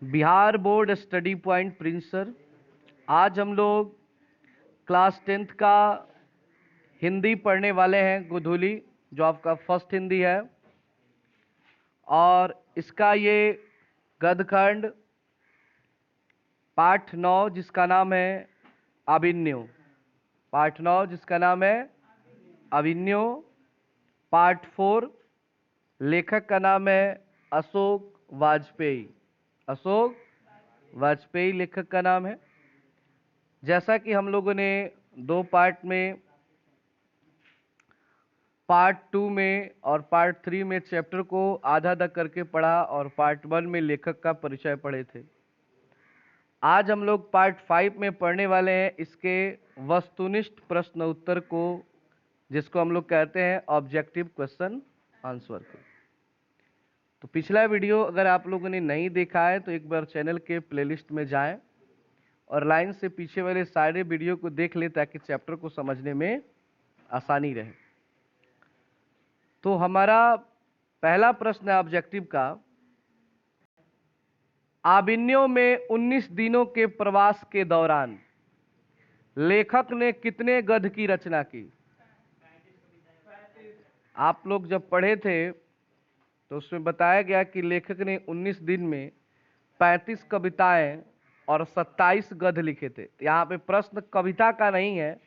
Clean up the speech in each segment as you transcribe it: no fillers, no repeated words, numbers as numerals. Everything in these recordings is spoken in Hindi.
Bihar board study point Prince sir. आज हम लोग क्लास 10th का हिंदी पढ़ने वाले हैं गोधूली, जो आपका फर्स्ट हिंदी है। और इसका ये गद्यखंड पाठ 9 जिसका नाम है अभिन्यो। पाठ 9 जिसका नाम है अभिन्यो। पार्ट 4 लेखक का नाम है अशोक वाजपेयी। अशोक वाजपेयी लेखक का नाम है। जैसा कि हम लोगों ने दो पार्ट में, पार्ट 2 में और पार्ट 3 में चैप्टर को आधा आधा करके पढ़ा और पार्ट 1 में लेखक का परिचय पढ़े थे। आज हम लोग पार्ट 5 में पढ़ने वाले हैं इसके वस्तुनिष्ठ प्रश्न उत्तर को, जिसको हम लोग कहते हैं ऑब्जेक्टिव क्वेश्चन आंसर को। तो पिछला वीडियो अगर आप लोगों ने नहीं देखा है तो एक बार चैनल के प्लेलिस्ट में जाएं और लाइन से पीछे वाले सारे वीडियो को देख लें ताकि चैप्टर को समझने में आसानी रहे। तो हमारा पहला प्रश्न है ऑब्जेक्टिव का, अभिन्यो में 19 दिनों के प्रवास के दौरान लेखक ने कितने गद्य की रचना की? आप लोग जब पढ़े थे तो उसमें बताया गया कि लेखक ने 19 दिन में 35 कविताएं और 27 गद्य लिखे थे। यहाँ पे प्रश्न कविता का नहीं है,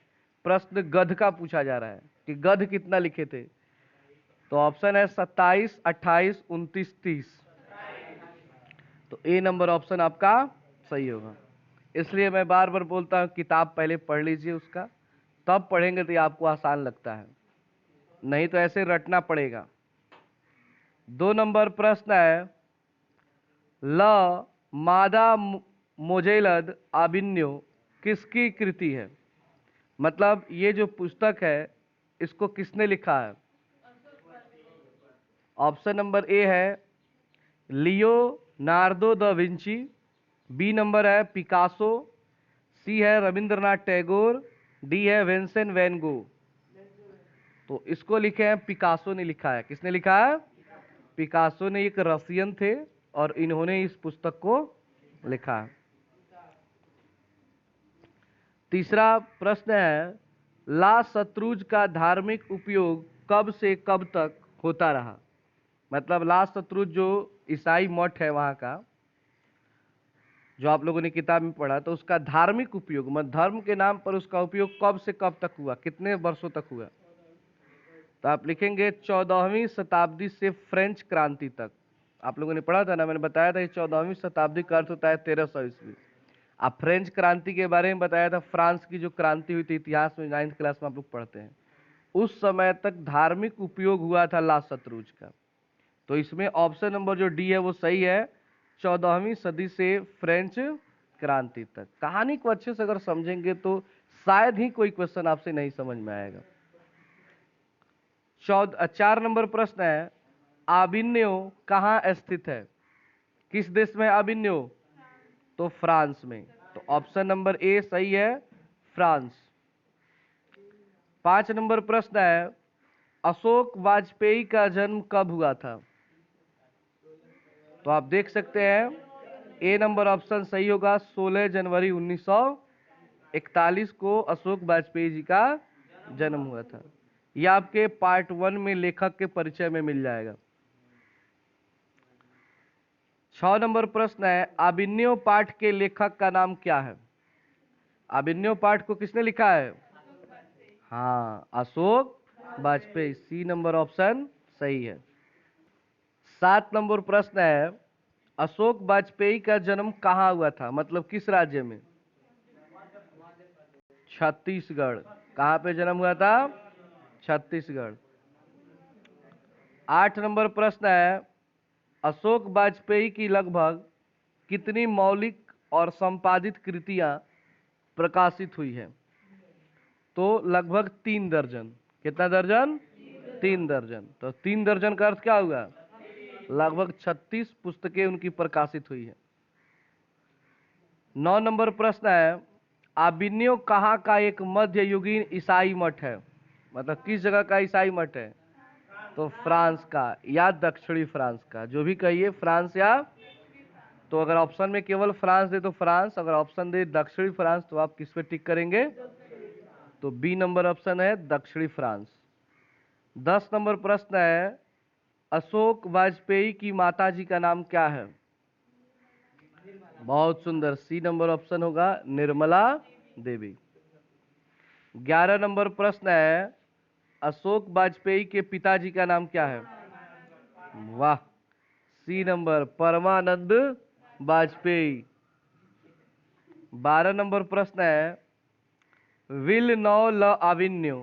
प्रश्न गद्य का पूछा जा रहा है कि गद्य कितना लिखे थे। तो ऑप्शन है 27, 28, 29, 30। तो ए नंबर ऑप्शन आपका सही होगा। इसलिए मैं बार बार बोलता हूं किताब पहले पढ़ लीजिए उसका, तब पढ़ेंगे तो ये आपको आसान लगता है, नहीं तो ऐसे रटना पड़ेगा। 2 नंबर प्रश्न है, ल मादा मोजेलद अभिन्यो किसकी कृति है? मतलब ये जो पुस्तक है इसको किसने लिखा है? ऑप्शन नंबर ए है Leonardo da Vinci, B number है पिकासो, सी है रविंद्रनाथ टैगोर, डी है विंसेंट वैन गो। तो इसको लिखे हैं पिकासो ने लिखा है। किसने लिखा है? पिकासो ने, एक रसियन थे और इन्होंने इस पुस्तक को लिखा है। तीसरा प्रश्न है, ला शत्रुज का धार्मिक उपयोग कब से कब तक होता रहा? मतलब ला शत्रुज जो ईसाई मठ है वहां का, जो आप लोगों ने किताब में पढ़ा, तो उसका धार्मिक उपयोग, मतलब धर्म के नाम पर उसका उपयोग कब से कब तक हुआ, कितने वर्षों तक हुआ? तो आप लिखेंगे 14वीं शताब्दी से फ्रेंच क्रांति तक। आप लोगों ने पढ़ा था ना, मैंने बताया था 14वीं शताब्दी का अर्थ होता है 1300 ईस्वी। आप फ्रेंच क्रांति के बारे में बताया था, फ्रांस की जो क्रांति हुई थी, इतिहास में 9th क्लास में आप लोग पढ़ते हैं। उस समय तक धार्मिक उपयोग हुआ था ला शत्रुज का। तो इसमें ऑप्शन नंबर जो डी है वो सही है, 14वीं सदी से फ्रेंच क्रांति तक। कहानी को अच्छे से अगर समझेंगे तो शायद ही कोई क्वेश्चन आपसे नहीं समझ में आएगा। 4 नंबर प्रश्न है, अभिन्यो कहाँ स्थित है? किस देश में अभिन्यो? तो फ्रांस में। तो ऑप्शन नंबर ए सही है, फ्रांस। 5 नंबर प्रश्न है, अशोक वाजपेयी का जन्म कब हुआ था? तो आप देख सकते हैं ए नंबर ऑप्शन सही होगा, 16 जनवरी 1941 को अशोक वाजपेयी जी का जन्म हुआ था। यह आपके पार्ट 1 में लेखक के परिचय में मिल जाएगा। 6 नंबर प्रश्न है, अभिन्यो पाठ के लेखक का नाम क्या है? अभिन्यो पाठ को किसने लिखा है? हाँ, Ashok Vajpeyi. C number option सही है। 7 नंबर प्रश्न है, अशोक वाजपेयी का जन्म कहाँ हुआ था, मतलब किस राज्य में? छत्तीसगढ़। कहाँ पे जन्म हुआ था? छत्तीसगढ़। 8 नंबर प्रश्न है, अशोक वाजपेयी की लगभग कितनी मौलिक और संपादित कृतियां प्रकाशित हुई है? तो लगभग 3 दर्जन। कितना दर्जन? 3 दर्जन। तो 3 दर्जन का अर्थ क्या हुआ? लगभग 36 पुस्तकें उनकी प्रकाशित हुई है। 9 नंबर प्रश्न है, अभिन्यो कहाँ का एक मध्ययुगीन ईसाई मठ है? मतलब किस जगह का ईसाई मठ है? तो फ्रांस का या दक्षिणी फ्रांस का, जो भी कहिए, फ्रांस या तो अगर ऑप्शन में केवल फ्रांस दे तो फ्रांस, अगर ऑप्शन दे दक्षिणी फ्रांस तो आप किस पे टिक करेंगे? तो बी नंबर ऑप्शन है दक्षिणी फ्रांस। 10 नंबर प्रश्न है, अशोक वाजपेयी की माता जी का नाम क्या है? बहुत सुंदर, सी नंबर ऑप्शन होगा निर्मला देवी। 11 नंबर प्रश्न है, अशोक वाजपेयी के पिताजी का नाम क्या है? वाह, सी नंबर परमानंद वाजपेयी। 12 नंबर प्रश्न है, विल नौ ल अविन्यो,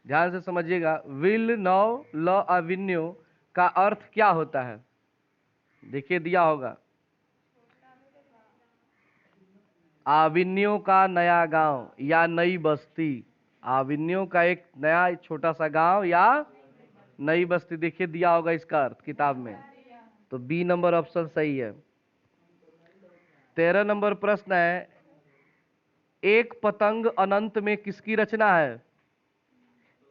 ध्यान से समझिएगा, विल नौ ल अविन्यो का अर्थ क्या होता है? देखिए दिया होगा, आविन्यो का नया गांव या नई बस्ती, आविन्यो का एक नया छोटा सा गांव या नई बस्ती, देखिए दिया होगा इसका अर्थ किताब में, तो बी नंबर ऑप्शन सही है। 13 नंबर प्रश्न है, एक पतंग अनंत में किसकी रचना है?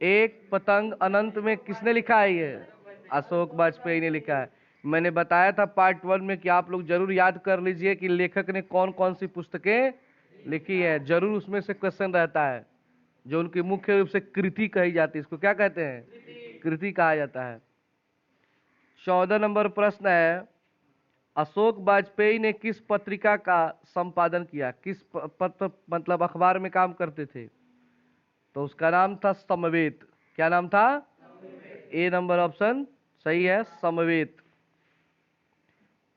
एक पतंग अनंत में किसने लिखा है? ये अशोक वाजपेयी ने लिखा है। मैंने बताया था पार्ट 1 में कि आप लोग जरूर याद कर लीजिए कि लेखक ने कौन कौन सी पुस्तकें लिखी है, जरूर उसमें से क्वेश्चन रहता है। जो उनकी मुख्य रूप से कृति कही जाती है, इसको क्या कहते हैं? कृति कहा जाता है। 14 नंबर प्रश्न है, अशोक वाजपेयी ने किस पत्रिका का संपादन किया? किस पत्र मतलब अखबार में काम करते थे? तो उसका नाम था समवेत। क्या नाम था? ए नंबर ऑप्शन सही है, समवेत।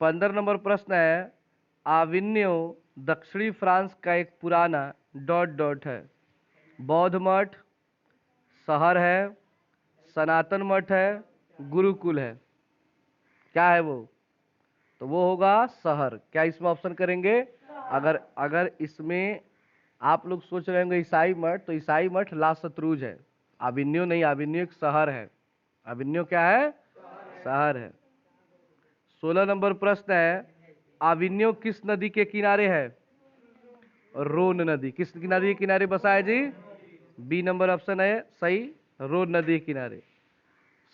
15 नंबर प्रश्न है, आविन्यो दक्षिणी फ्रांस का एक पुराना डॉट डॉट है, बौद्ध मठ, शहर है, सनातन मठ है, गुरुकुल है, क्या है वो? तो वो होगा शहर। क्या इसमें ऑप्शन करेंगे? अगर अगर इसमें आप लोग सोच रहे होंगे ईसाई मठ, तो ईसाई मठ ला शत्रुज है, आविन्यो नहीं, आविन्यो एक शहर है। आविन्यो क्या है? शहर है। 16 नंबर प्रश्न है, आविन्यो किस नदी के किनारे है? रोन नदी। किस नदी के किनारे बसा है जी? बी नंबर ऑप्शन है सही, रोन नदी के किनारे।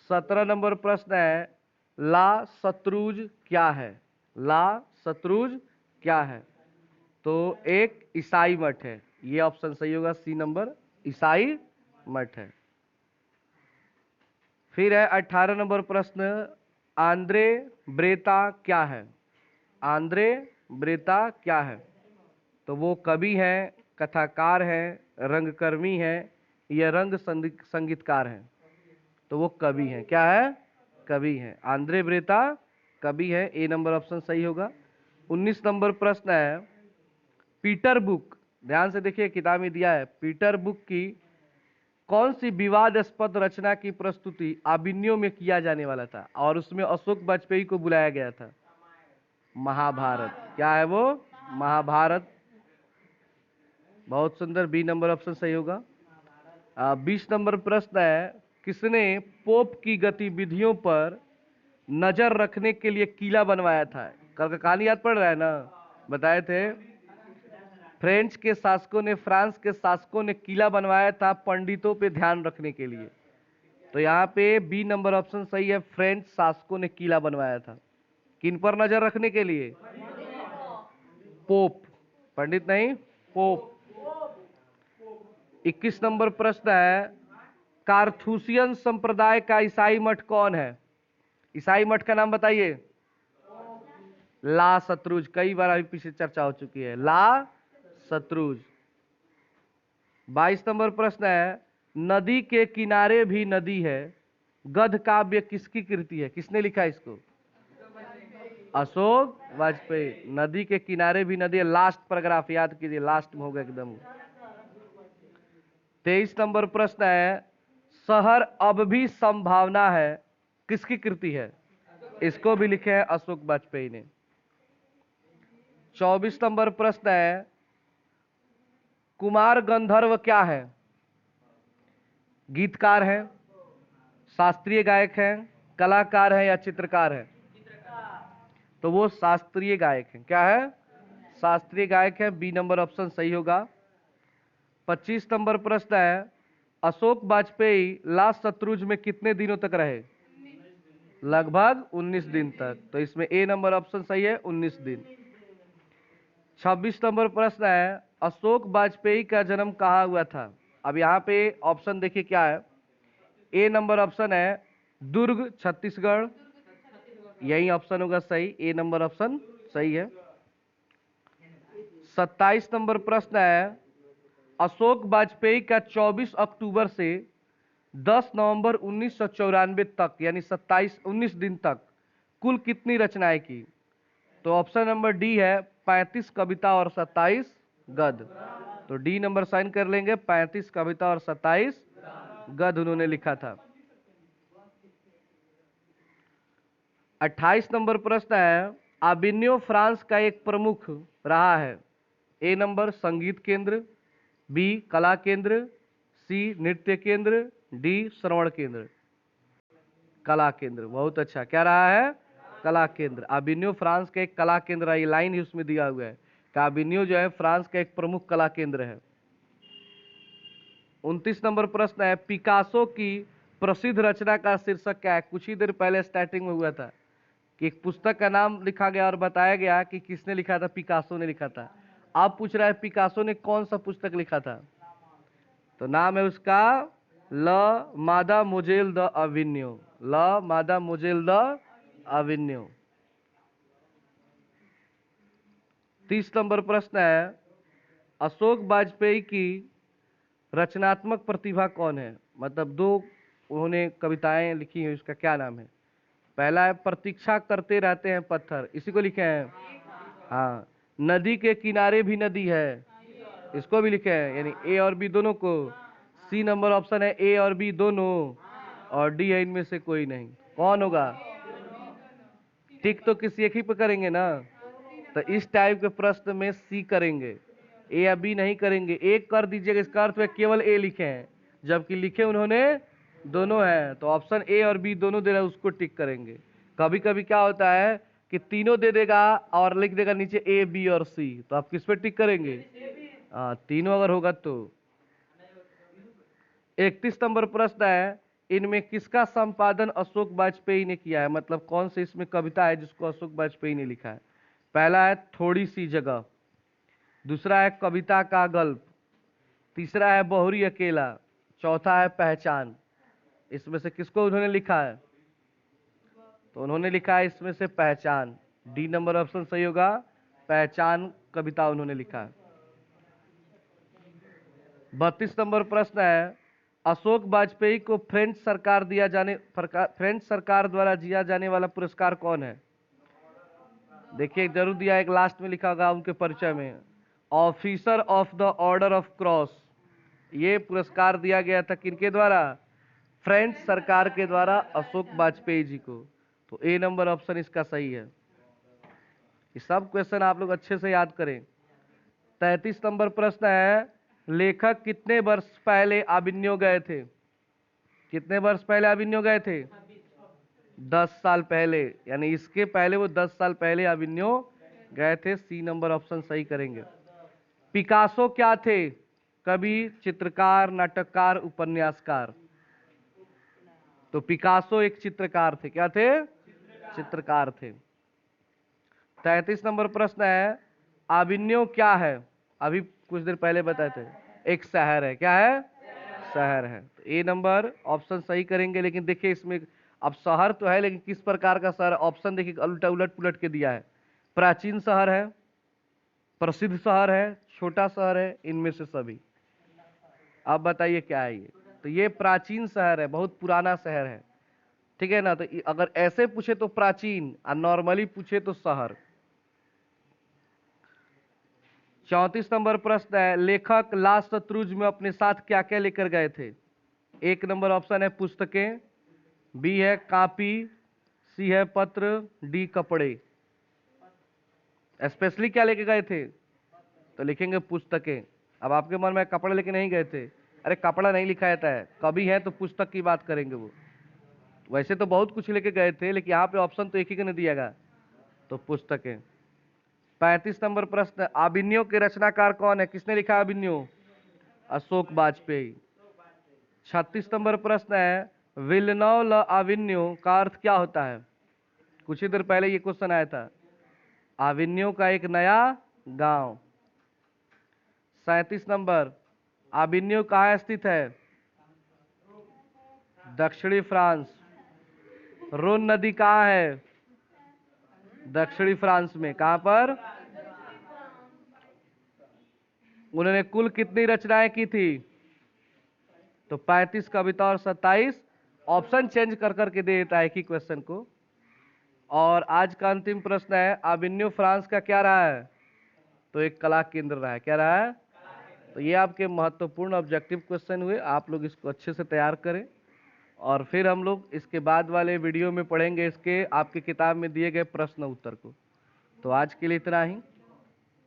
17 नंबर प्रश्न है, ला शत्रुज क्या है? ला शत्रुज क्या है? तो एक ईसाई मठ है, ये ऑप्शन सही होगा, सी नंबर ईसाई मठ है। फिर है 18 नंबर प्रश्न, आंद्रे ब्रेता क्या है? आंद्रे ब्रेता क्या है? तो वो कवि है, कथाकार है, रंगकर्मी है, या रंग संगीतकार है? तो वो कवि है। क्या है? कवि है। आंद्रे ब्रेता कवि है, ए नंबर ऑप्शन सही होगा। 19 नंबर प्रश्न है, पीटर बुक, ध्यान से देखिए किताब में दिया है, पीटर बुक की कौन सी विवादास्पद रचना की प्रस्तुति आविन्यो में किया जाने वाला था और उसमें अशोक वाजपेयी को बुलाया गया था? महाभारत। क्या है वो? महाभारत। बहुत सुंदर, बी नंबर ऑप्शन सही होगा। 20 नंबर प्रश्न है, किसने पोप की गतिविधियों पर नजर रखने के लिए किला बनवाया था? कल का कहानी याद पड़ रहा है ना, बताए थे। फ्रेंच के शासकों ने, फ्रांस के शासकों ने किला बनवाया था पंडितों पे ध्यान रखने के लिए। तो यहाँ पे बी नंबर ऑप्शन सही है, फ्रेंच शासकों ने किला बनवाया था। किन पर नजर रखने के लिए? पोप, पंडित नहीं, पोप। 21 नंबर प्रश्न है, कार्थूसियन संप्रदाय का ईसाई मठ कौन है? ईसाई मठ का नाम बताइए। ला शत्रुज, कई बार अभी पीछे चर्चा हो चुकी है, ला शत्रुज। 22 नंबर प्रश्न है, नदी के किनारे भी नदी है, गद्य काव्य किसकी कृति है? किसने लिखा इसको? अशोक वाजपेयी। नदी के किनारे भी नदी है, लास्ट पैराग्राफ याद कीजिए, लास्ट में होगा एकदम। 23 नंबर प्रश्न है, शहर अब भी संभावना है किसकी कृति है? इसको भी लिखे हैं अशोक वाजपेयी ने। 24 नंबर प्रश्न है, कुमार गंधर्व क्या है? गीतकार है, शास्त्रीय गायक है, कलाकार है, या चित्रकार है? तो वो शास्त्रीय गायक है। क्या है? शास्त्रीय गायक है, बी नंबर ऑप्शन सही होगा। 25 नंबर प्रश्न है, अशोक वाजपेयी ला शत्रुज में कितने दिनों तक रहे? लगभग 19 दिन तक। तो इसमें ए नंबर ऑप्शन सही है, 19 दिन। 26 नंबर प्रश्न है, अशोक वाजपेयी का जन्म कहाँ हुआ था? अब यहाँ पे ऑप्शन देखिए क्या है। ए नंबर ऑप्शन है दुर्ग छत्तीसगढ़, यही ऑप्शन होगा सही, ए नंबर ऑप्शन सही है। 27 नंबर प्रश्न है, अशोक वाजपेयी का 24 अक्टूबर से 10 नवंबर 1994 तक यानी 19 दिन तक कुल कितनी रचनाएं की? तो ऑप्शन नंबर डी है 35 कविता और 27 गद्य। तो डी नंबर साइन कर लेंगे, 35 कविता और 27 गद्य उन्होंने लिखा था। 28 नंबर प्रश्न है, आबिन्यो फ्रांस का एक प्रमुख रहा है। ए नंबर संगीत केंद्र, बी कला केंद्र, सी नृत्य केंद्र, डी श्रवण केंद्र। कला केंद्र, बहुत अच्छा, क्या रहा है? कला केंद्र। आबिन्यो फ्रांस का एक कला केंद्र है, ये लाइन ही उसमें दिया हुआ है कि आबिन्यो जो है फ्रांस का एक प्रमुख कला केंद्र है। 29 नंबर प्रश्न है, पिकासो की प्रसिद्ध रचना का शीर्षक क्या है? कुछ ही देर पहले स्टार्टिंग में हुआ था कि एक पुस्तक का नाम लिखा गया और बताया गया कि किसने लिखा था, पिकासो ने लिखा था। आप पूछ रहा है पिकासो ने कौन सा पुस्तक लिखा था? तो नाम है उसका ल मादामोजेल द अविन्यो, ल मादामोजेल द अविन्यो। 30 नंबर प्रश्न है, अशोक वाजपेयी की रचनात्मक प्रतिभा कौन है? मतलब दो उन्होंने कविताएं लिखी हैं, उसका क्या नाम है? पहला है प्रतीक्षा करते रहते हैं पत्थर, इसी को लिखे हैं। हाँ, नदी के किनारे भी नदी है, इसको भी लिखे हैं, यानी ए और बी दोनों को। सी नंबर ऑप्शन है ए और बी दोनों, और डी है इनमें से कोई नहीं। कौन होगा? टिक तो किसी एक ही पे करेंगे ना, तो इस टाइप के प्रश्न में सी करेंगे, ए या बी नहीं करेंगे। एक कर दीजिएगा, इसका अर्थ है केवल ए लिखे हैं, जबकि लिखे उन्होंने दोनों हैं। तो ऑप्शन ए और बी दोनों दे रहा है, उसको टिक करेंगे। कभी कभी क्या होता है कि तीनों दे देगा और लिख देगा नीचे ए बी और सी, तो आप किस पे टिक करेंगे? तीनों अगर होगा तो। 31 नंबर प्रश्न है, इनमें किसका संपादन अशोक वाजपेयी ने किया है? मतलब कौन सी इसमें कविता है जिसको अशोक वाजपेयी ने लिखा है? पहला है थोड़ी सी जगह, दूसरा है कविता का गल्प, तीसरा है बहुरी अकेला, चौथा है पहचान। इसमें से किसको उन्होंने लिखा है? तो उन्होंने लिखा है इसमें से पहचान, डी नंबर ऑप्शन सही होगा, पहचान कविता उन्होंने लिखा है। 32 नंबर प्रश्न है, अशोक वाजपेयी को फ्रेंच सरकार द्वारा दिया जाने वाला पुरस्कार कौन है? देखिए जरूर दिया, एक लास्ट में लिखा होगा उनके परिचय में, officer of the order of cross. ये पुरस्कार दिया गया था किनके द्वारा? फ्रेंच सरकार के द्वारा अशोक वाजपेयी जी को। तो ए नंबर ऑप्शन इसका सही है। ये सब क्वेश्चन आप लोग अच्छे से याद करें। 33 नंबर प्रश्न है, लेखक कितने वर्ष पहले आबिन्यो गए थे? कितने वर्ष पहले आबिन्यो गए थे? 10 साल पहले, यानी इसके पहले वो 10 साल पहले आबिन्यो गए थे। सी नंबर ऑप्शन सही करेंगे। पिकासो क्या थे? कवि, चित्रकार, नाटककार, उपन्यासकार। तो पिकासो एक चित्रकार थे। क्या थे? चित्रकार थे। 33 नंबर प्रश्न है, आबिन्यो क्या है? अभी कुछ देर पहले बताए थे, एक शहर है। क्या है? शहर है। तो ए नंबर ऑप्शन सही करेंगे। लेकिन देखिए इसमें अब शहर तो है, लेकिन किस प्रकार का शहर? ऑप्शन देखिए उल्टा उलट पुलट के दिया है। प्राचीन शहर है, प्रसिद्ध शहर है, छोटा शहर है, इनमें से सभी। आप बताइए क्या है ये? तो ये प्राचीन शहर है, बहुत पुराना शहर है, ठीक है ना। तो अगर ऐसे पूछे तो प्राचीन, और नॉर्मली पूछे तो शहर। 34 नंबर प्रश्न है, लेखक ला शत्रुज में अपने साथ क्या क्या लेकर गए थे? एक नंबर ऑप्शन है पुस्तकें, बी है कॉपी, सी है पत्र, डी कपड़े। स्पेशली क्या लेके गए थे? तो लिखेंगे पुस्तकें। अब आपके मन में कपड़े लेके नहीं गए थे, अरे कपड़ा नहीं लिखा जाता है, कभी है तो पुस्तक की बात करेंगे वो। वैसे तो बहुत कुछ लेके गए थे, लेकिन यहाँ पे ऑप्शन तो एक ही का नहीं दिया गया, तो पुस्तकें। 35 नंबर प्रश्न, आबिन्यो के रचनाकार कौन है? किसने लिखा आबिन्यो? अशोक वाजपेयी। 36 नंबर प्रश्न है, विलनौ ल आविन्यो का अर्थ क्या होता है? कुछ ही देर पहले ये क्वेश्चन आया था। आविन्यो का एक नया गांव। 37 नंबर, आबिन्यो कहाँ स्थित है? दक्षिणी फ्रांस। रोन नदी कहाँ है? दक्षिणी फ्रांस में। कहाँ पर? उन्होंने कुल कितनी रचनाएं की थी? तो 35 कविता और 27 ऑप्शन चेंज कर करके दे देता है एक ही क्वेश्चन को। और आज का अंतिम प्रश्न है, आबिन्यो फ्रांस का क्या रहा है? तो एक कला केंद्र रहा है। क्या रहा है? तो ये आपके महत्वपूर्ण ऑब्जेक्टिव क्वेश्चन हुए, आप लोग इसको अच्छे से तैयार करें। और फिर हम लोग इसके बाद वाले वीडियो में पढ़ेंगे इसके आपकी किताब में दिए गए प्रश्न उत्तर को। तो आज के लिए इतना ही।